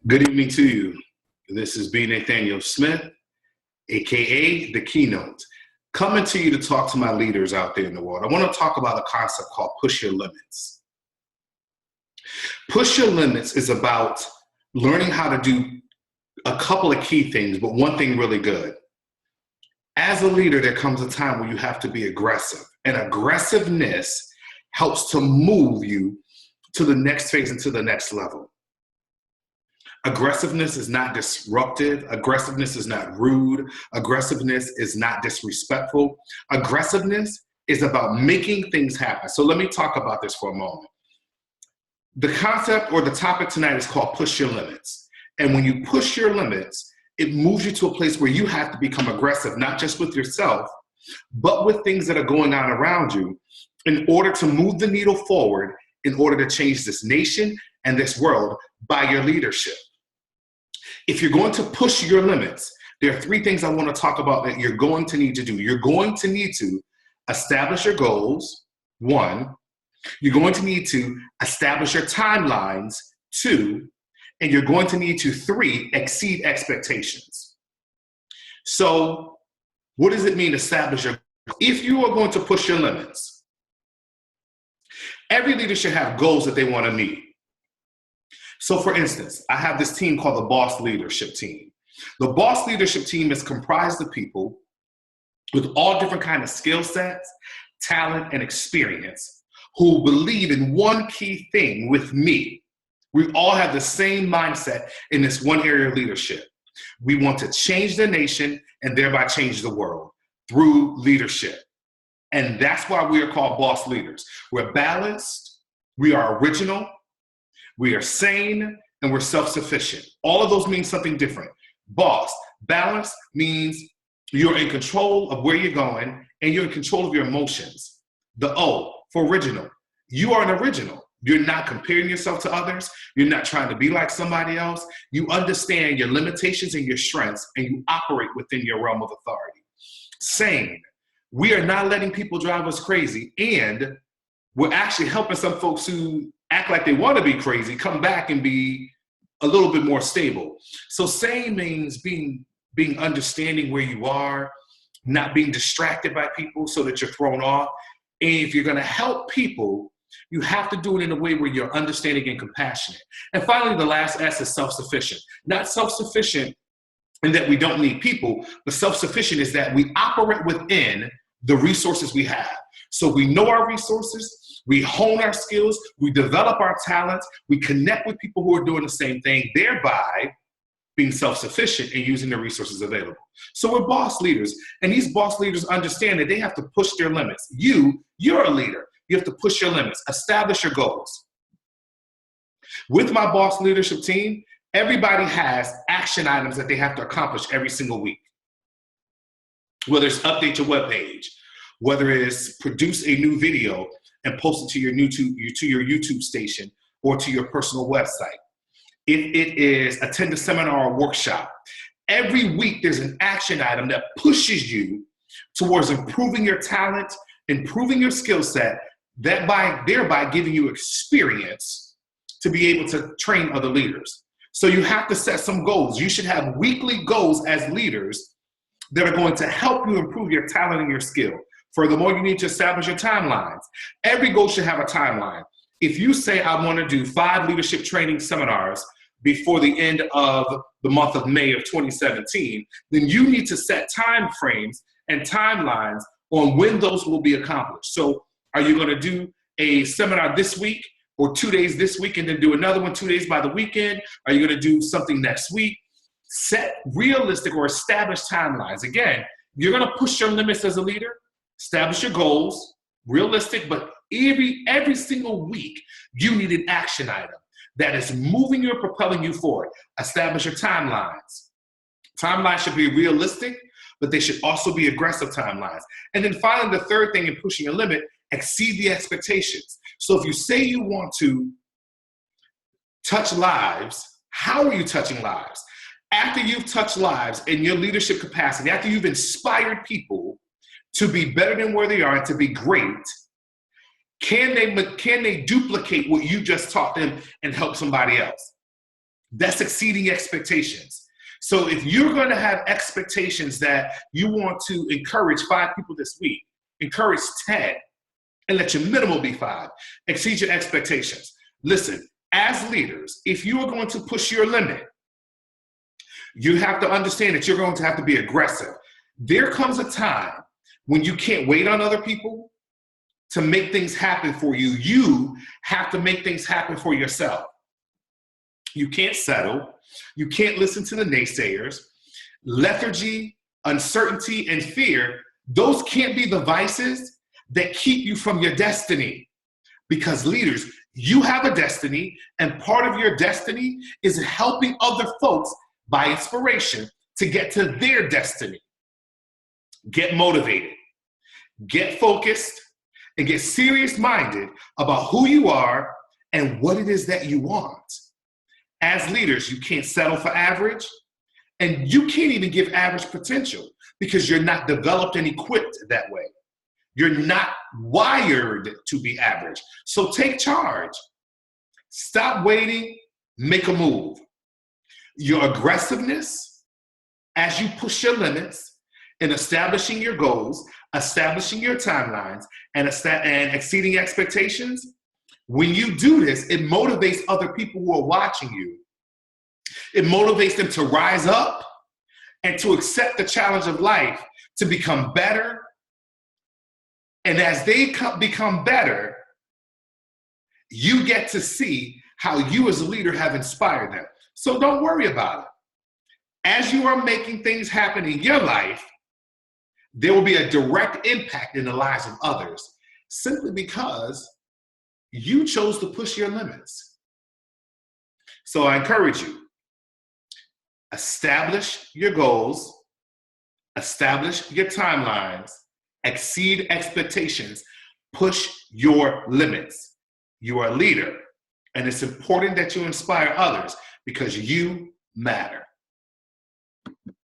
Good evening to you. This is B. Nathaniel Smith, aka The Keynote, coming to you to talk to my leaders out there in the world. I want to talk about a concept called push your limits. Push your limits is about learning how to do a couple of key things, but one thing really good. As a leader, there comes a time where you have to be aggressive, and aggressiveness helps to move you to the next phase and to the next level. Aggressiveness is not disruptive. Aggressiveness is not rude. Aggressiveness is not disrespectful. Aggressiveness is about making things happen. So let me talk about this for a moment. The concept or the topic tonight is called push your limits. And when you push your limits, it moves you to a place where you have to become aggressive, not just with yourself, but with things that are going on around you in order to move the needle forward, in order to change this nation and this world by your leadership. If you're going to push your limits, there are three things I want to talk about that you're going to need to do. You're going to need to establish your goals, one. You're going to need to establish your timelines, two. And you're going to need to, three, exceed expectations. So what does it mean, establish your goals? If you are going to push your limits, every leader should have goals that they want to meet. So for instance, I have this team called the Boss Leadership Team. The Boss Leadership Team is comprised of people with all different kinds of skill sets, talent, and experience who believe in one key thing with me. We all have the same mindset in this one area of leadership. We want to change the nation and thereby change the world through leadership. And that's why we are called boss leaders. We're balanced, we are original, we are sane, and we're self-sufficient. All of those mean something different. Boss, balance means you're in control of where you're going and you're in control of your emotions. The O for original, you are an original. You're not comparing yourself to others. You're not trying to be like somebody else. You understand your limitations and your strengths, and you operate within your realm of authority. Sane, we are not letting people drive us crazy, and we're actually helping some folks who act like they want to be crazy come back and be a little bit more stable. So sane means being understanding where you are, not being distracted by people so that you're thrown off. And if you're going to help people, you have to do it in a way where you're understanding and compassionate. And finally, the last S is self-sufficient. Not self-sufficient in that we don't need people, but self-sufficient is that we operate within the resources we have. So we know our resources, we hone our skills, we develop our talents, we connect with people who are doing the same thing, thereby being self-sufficient and using the resources available. So we're boss leaders, and these boss leaders understand that they have to push their limits. You're a leader. You have to push your limits, establish your goals. With my boss leadership team, everybody has action items that they have to accomplish every single week. Whether it's update your webpage, whether it's produce a new video and post it to your YouTube station or to your personal website. If it is attend a seminar or workshop, every week there's an action item that pushes you towards improving your talent, improving your skill set, thereby giving you experience to be able to train other leaders. So you have to set some goals. You should have weekly goals as leaders that are going to help you improve your talent and your skill. Furthermore, you need to establish your timelines. Every goal should have a timeline. If you say, I want to do 5 leadership training seminars before the end of the month of May of 2017, then you need to set time frames and timelines on when those will be accomplished. So are you going to do a seminar this week or 2 days this week and then do another one 2 days by the weekend? Are you going to do something next week? Set realistic or established timelines. Again, you're going to push your limits as a leader, establish your goals, realistic, but every single week, you need an action item that is moving you and propelling you forward. Establish your timelines. Timelines should be realistic, but they should also be aggressive timelines. And then finally, the third thing in pushing a limit, exceed the expectations. So if you say you want to touch lives, how are you touching lives? After you've touched lives in your leadership capacity, after you've inspired people to be better than where they are and to be great, can they duplicate what you just taught them and help somebody else? That's exceeding expectations. So if you're going to have expectations that you want to encourage 5 people this week, encourage 10, and let your minimal be 5. Exceed your expectations. Listen, as leaders, if you are going to push your limit, you have to understand that you're going to have to be aggressive. There comes a time when you can't wait on other people to make things happen for you. You have to make things happen for yourself. You can't settle. You can't listen to the naysayers. Lethargy, uncertainty, and fear, those can't be the vices that keep you from your destiny. Because leaders, you have a destiny, and part of your destiny is helping other folks by inspiration to get to their destiny. Get motivated, get focused, and get serious-minded about who you are and what it is that you want. As leaders, you can't settle for average, and you can't even give average potential because you're not developed and equipped that way. You're not wired to be average. So take charge. Stop waiting, make a move. Your aggressiveness as you push your limits in establishing your goals, establishing your timelines, and exceeding expectations, when you do this, it motivates other people who are watching you. It motivates them to rise up and to accept the challenge of life, to become better. And as they become better, you get to see how you as a leader have inspired them. So don't worry about it. As you are making things happen in your life, there will be a direct impact in the lives of others simply because you chose to push your limits. So I encourage you, establish your goals, establish your timelines, exceed expectations, push your limits. You are a leader, and it's important that you inspire others because you matter.